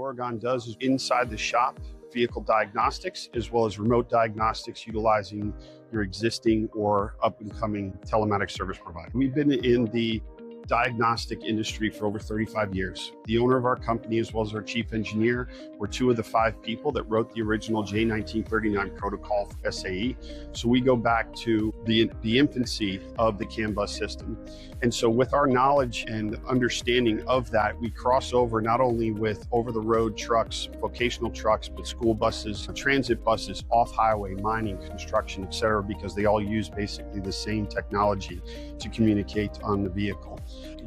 Noregon does is inside the shop, vehicle diagnostics, as well as remote diagnostics utilizing your existing or up-and-coming telematics service provider. We've been in the diagnostic industry for over 35 years. The owner of our company, as well as our chief engineer, were two of the 5 people that wrote the original J1939 protocol for SAE. So we go back to the infancy of the CAN bus system. And so with our knowledge and understanding of that, we cross over not only with over-the-road trucks, vocational trucks, but school buses, transit buses, off-highway, mining, construction, etc., because they all use basically the same technology to communicate on the vehicle.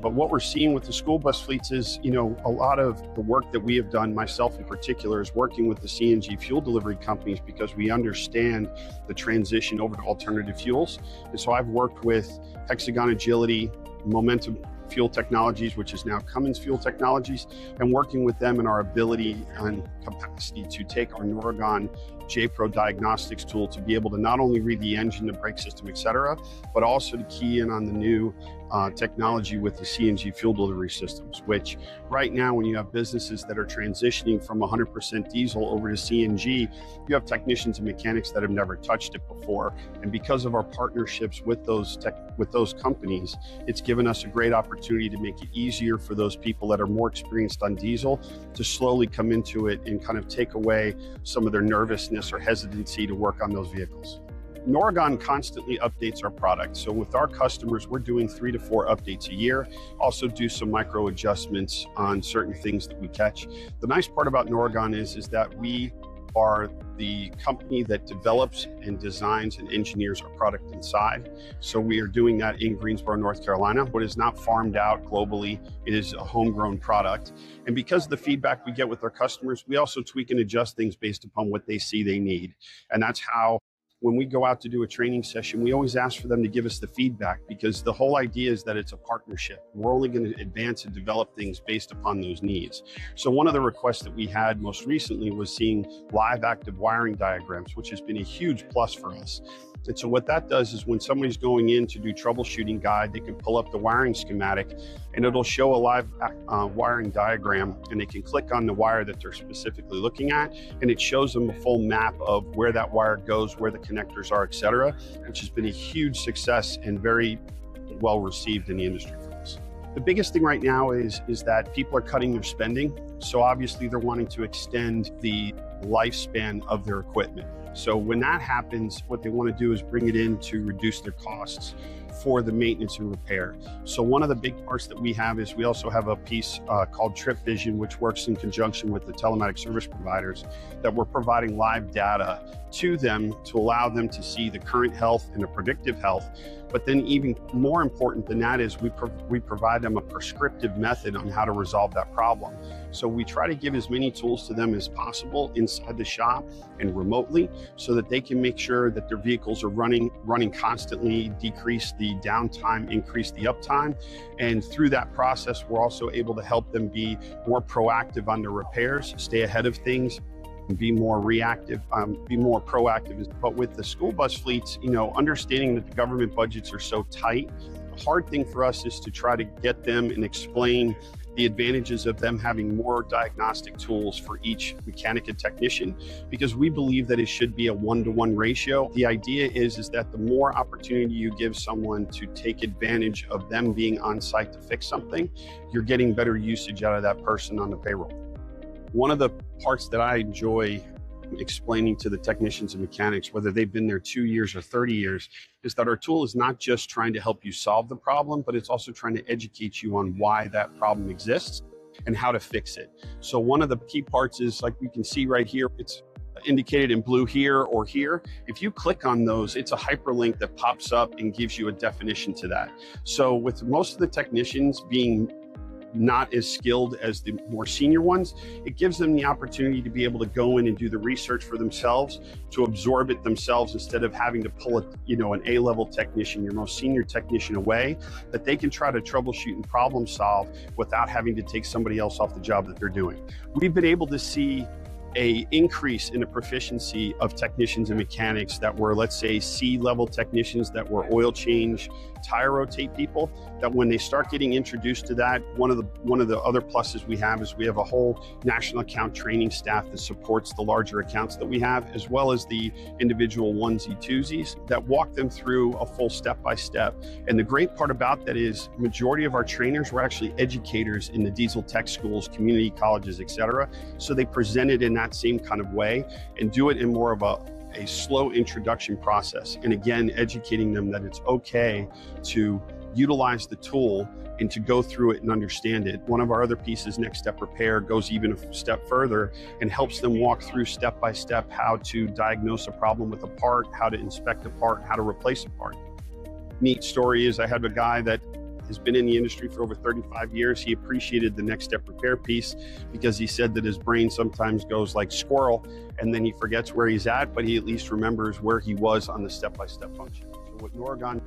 But what we're seeing with the school bus fleets is, a lot of the work that we have done, myself in particular, is working with the CNG fuel delivery companies because we understand the transition over to alternative fuels. And so I've worked with Hexagon Agility, Momentum Fuel Technologies, which is now Cummins Fuel Technologies, and working with them in our ability and capacity to take our Noregon J-Pro Diagnostics tool to be able to not only read the engine, the brake system, etc., but also to key in on the new technology with the CNG fuel delivery systems, which right now, when you have businesses that are transitioning from 100% diesel over to CNG, you have technicians and mechanics that have never touched it before. And because of our partnerships with those companies, it's given us a great opportunity to make it easier for those people that are more experienced on diesel to slowly come into it and kind of take away some of their nervousness or hesitancy to work on those vehicles. Noregon constantly updates our product. So with our customers, we're doing 3 to 4 updates a year. Also do some micro adjustments on certain things that we catch. The nice part about Noregon is that we are the company that develops and designs and engineers our product inside. So we are doing that in Greensboro, North Carolina. What is not farmed out globally, it is a homegrown product. And because of the feedback we get with our customers, we also tweak and adjust things based upon what they see they need. And that's how, when we go out to do a training session, we always ask for them to give us the feedback, because the whole idea is that it's a partnership. We're only going to advance and develop things based upon those needs. So one of the requests that we had most recently was seeing live active wiring diagrams, which has been a huge plus for us. And so what that does is when somebody's going in to do troubleshooting guide, they can pull up the wiring schematic and it'll show a live wiring diagram, and they can click on the wire that they're specifically looking at, and it shows them a full map of where that wire goes, where the connectors are, etc., which has been a huge success and very well received in the industry for us. The biggest thing right now is that people are cutting their spending. So obviously they're wanting to extend the lifespan of their equipment. So when that happens, what they want to do is bring it in to reduce their costs for the maintenance and repair. So one of the big parts that we have is we also have a piece called Trip Vision, which works in conjunction with the telematics service providers, that we're providing live data to them to allow them to see the current health and the predictive health. But then even more important than that is we provide them a prescriptive method on how to resolve that problem. So we try to give as many tools to them as possible inside the shop and remotely, so that they can make sure that their vehicles are running constantly, decrease the downtime, increase the uptime. And through that process, we're also able to help them be more proactive on their repairs, stay ahead of things, and be more reactive, be more proactive. But with the school bus fleets, understanding that the government budgets are so tight, the hard thing for us is to try to get them and explain the advantages of them having more diagnostic tools for each mechanic and technician, because we believe that it should be a 1-to-1 ratio. The idea is that the more opportunity you give someone to take advantage of them being on site to fix something, you're getting better usage out of that person on the payroll. One of the parts that I enjoy explaining to the technicians and mechanics, whether they've been there 2 years or 30 years, is that our tool is not just trying to help you solve the problem, but it's also trying to educate you on why that problem exists and how to fix it. So one of the key parts is, like we can see right here, it's indicated in blue here or here. If you click on those, it's a hyperlink that pops up and gives you a definition to that. So with most of the technicians being not as skilled as the more senior ones, it gives them the opportunity to be able to go in and do the research for themselves, to absorb it themselves, instead of having to pull an A-level technician, your most senior technician, away, that they can try to troubleshoot and problem solve without having to take somebody else off the job that they're doing. We've been able to see a increase in the proficiency of technicians and mechanics that were, let's say, C-level technicians that were oil change, tire rotate people, that when they start getting introduced to that, one of the other pluses we have is we have a whole national account training staff that supports the larger accounts that we have, as well as the individual onesie twosies that walk them through a full step-by-step. And the great part about that is majority of our trainers were actually educators in the diesel tech schools, community colleges, etc. So they present it in that same kind of way and do it in more of a slow introduction process. And again, educating them that it's okay to utilize the tool and to go through it and understand it. One of our other pieces, Next Step Repair, goes even a step further and helps them walk through step by step how to diagnose a problem with a part, how to inspect a part, how to replace a part. Neat story is I had a guy that has been in the industry for over 35 years. He appreciated the Next Step Repair piece because he said that his brain sometimes goes like squirrel and then he forgets where he's at, but he at least remembers where he was on the step-by-step function. So what Noregon